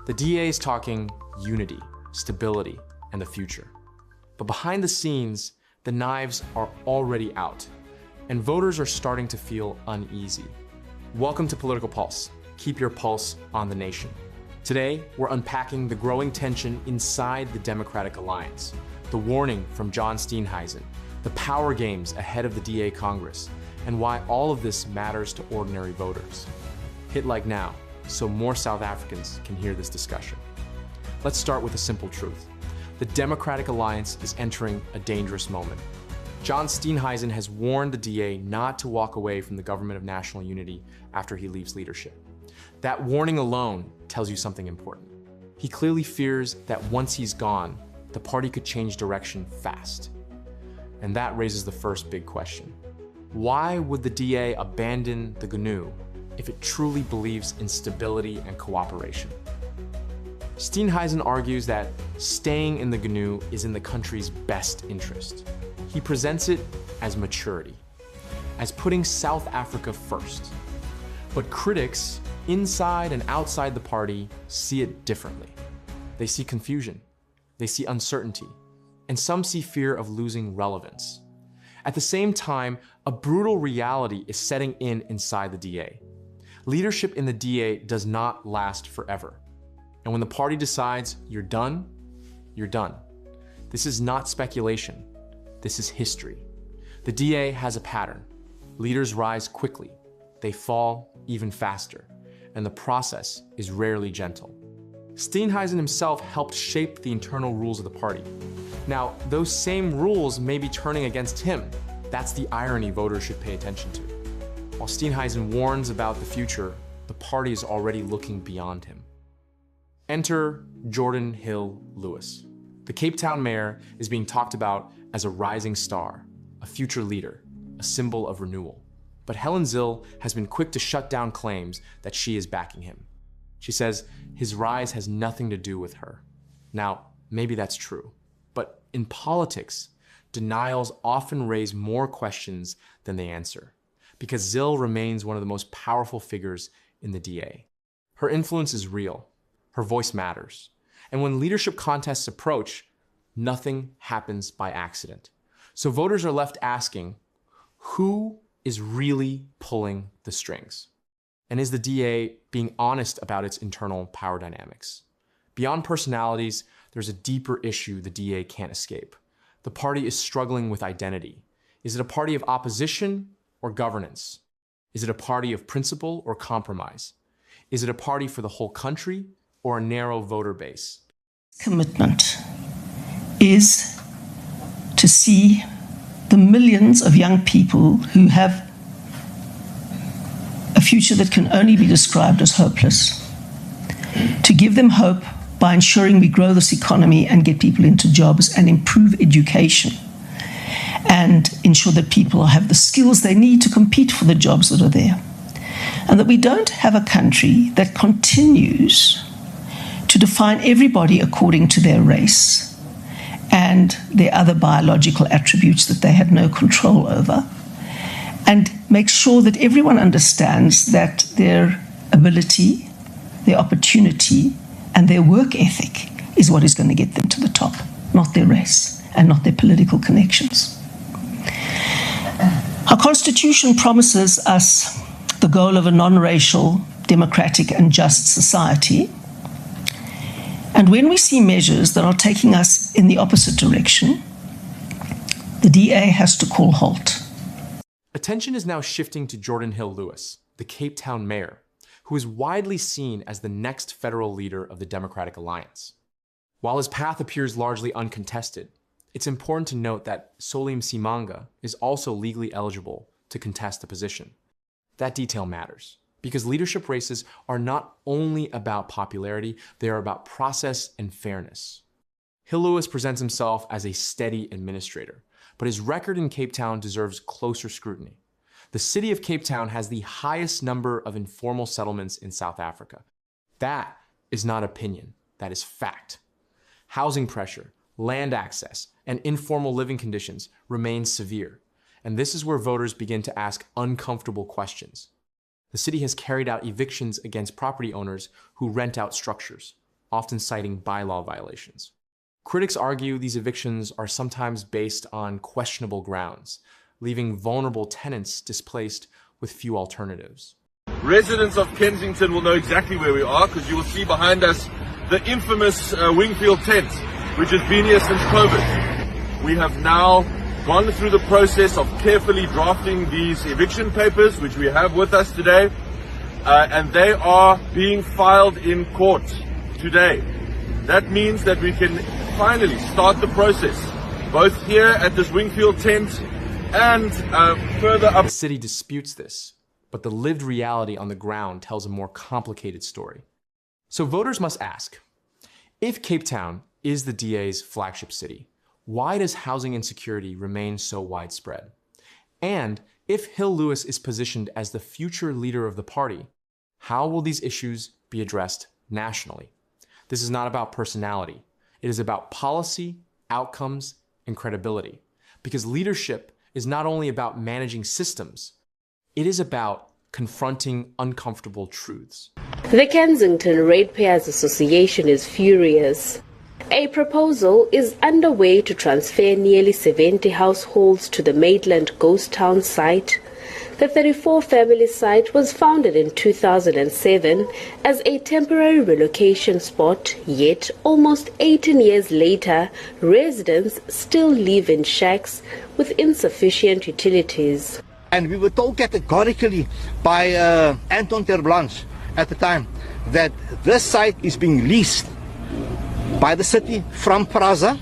The DA is talking unity, stability, and the future. But behind the scenes, the knives are already out, and voters are starting to feel uneasy. Welcome to Political Pulse. Keep your pulse on the nation. Today, we're unpacking the growing tension inside the Democratic Alliance, the warning from John Steenhuisen, the power games ahead of the DA Congress, and why all of this matters to ordinary voters. Hit like now, so more South Africans can hear this discussion. Let's start with a simple truth. The Democratic Alliance is entering a dangerous moment. John Steenhuisen has warned the DA not to walk away from the government of national unity after he leaves leadership. That warning alone tells you something important. He clearly fears that once he's gone, the party could change direction fast. And that raises the first big question. Why would the DA abandon the GNU if it truly believes in stability and cooperation? Steenhuisen argues that staying in the GNU is in the country's best interest. He presents it as maturity, as putting South Africa first. But critics inside and outside the party see it differently. They see confusion, they see uncertainty, and some see fear of losing relevance. At the same time, a brutal reality is setting in inside the DA. Leadership in the DA does not last forever. And when the party decides you're done, you're done. This is not speculation. This is history. The DA has a pattern. Leaders rise quickly. They fall even faster. And the process is rarely gentle. Steenhuisen himself helped shape the internal rules of the party. Now, those same rules may be turning against him. That's the irony voters should pay attention to. While Steenhuisen warns about the future, the party is already looking beyond him. Enter Geordin Hill-Lewis. The Cape Town mayor is being talked about as a rising star, a future leader, a symbol of renewal. But Helen Zille has been quick to shut down claims that she is backing him. She says his rise has nothing to do with her. Now, maybe that's true, but in politics, denials often raise more questions than they answer, because Zille remains one of the most powerful figures in the DA. Her influence is real. Her voice matters. And when leadership contests approach, nothing happens by accident. So voters are left asking, who is really pulling the strings? And is the DA being honest about its internal power dynamics? Beyond personalities, there's a deeper issue the DA can't escape. The party is struggling with identity. Is it a party of opposition or governance? Is it a party of principle or compromise? Is it a party for the whole country or a narrow voter base? Commitment is to see the millions of young people who have a future that can only be described as hopeless, to give them hope by ensuring we grow this economy and get people into jobs and improve education and ensure that people have the skills they need to compete for the jobs that are there. And that we don't have a country that continues to define everybody according to their race and their other biological attributes that they had no control over, and make sure that everyone understands that their ability, their opportunity, and their work ethic is what is going to get them to the top, not their race and not their political connections. Our Constitution promises us the goal of a non-racial, democratic, and just society. And when we see measures that are taking us in the opposite direction, the DA has to call halt. Attention is now shifting to Geordin Hill-Lewis, the Cape Town mayor, who is widely seen as the next federal leader of the Democratic Alliance. While his path appears largely uncontested, it's important to note that Solim Simanga is also legally eligible to contest the position. That detail matters, because leadership races are not only about popularity, they are about process and fairness. Hill-Lewis presents himself as a steady administrator, but his record in Cape Town deserves closer scrutiny. The city of Cape Town has the highest number of informal settlements in South Africa. That is not opinion, that is fact. Housing pressure, land access, and informal living conditions remain severe, and this is where voters begin to ask uncomfortable questions. The city has carried out evictions against property owners who rent out structures. often citing bylaw violations. Critics argue these evictions are sometimes based on questionable grounds, leaving vulnerable tenants displaced with few alternatives. Residents of Kensington will know exactly where we are because you will see behind us the infamous Wingfield tent, which has been here since COVID. We have now gone through the process of carefully drafting these eviction papers, which we have with us today, and they are being filed in court today. That means that we can finally start the process, both here at this Wingfield tent and further up. The city disputes this, but the lived reality on the ground tells a more complicated story. So voters must ask, if Cape Town is the DA's flagship city, why does housing insecurity remain so widespread? And if Hill-Lewis is positioned as the future leader of the party, how will these issues be addressed nationally? This is not about personality. It is about policy, outcomes, and credibility. Because leadership is not only about managing systems, it is about confronting uncomfortable truths. The Kensington Ratepayers Association is furious. A proposal is underway to transfer nearly 70 households to the Maitland Ghost Town site. The 34-family site was founded in 2007 as a temporary relocation spot, yet almost 18 years later, residents still live in shacks with insufficient utilities. And we were told categorically by Anton Terblanche at the time that this site is being leased by the city from Praza,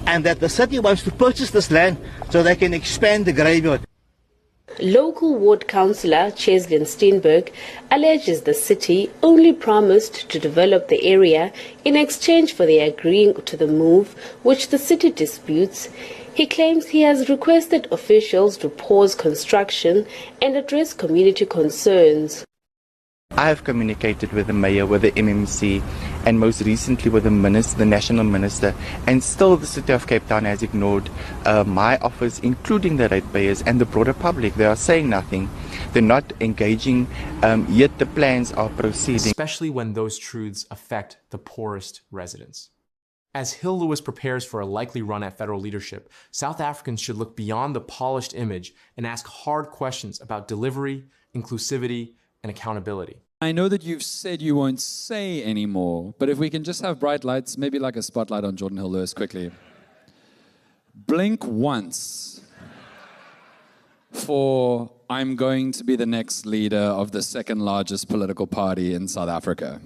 and that the city wants to purchase this land so they can expand the graveyard. Local ward councillor Cheslin Steenberg alleges the city only promised to develop the area in exchange for their agreeing to the move, which the city disputes. He claims he has requested officials to pause construction and address community concerns. I have communicated with the mayor, with the MMC, and most recently with the minister, the national minister, and still the city of Cape Town has ignored my offers, including the ratepayers and the broader public. They are saying nothing. They're not engaging, yet the plans are proceeding. Especially when those truths affect the poorest residents. As Hill-Lewis prepares for a likely run at federal leadership, South Africans should look beyond the polished image and ask hard questions about delivery, inclusivity, and accountability. I know that you've said you won't say anymore, but if we can just have bright lights, maybe like a spotlight on Geordin Hill-Lewis quickly. Blink once for I'm going to be the next leader of the second largest political party in South Africa.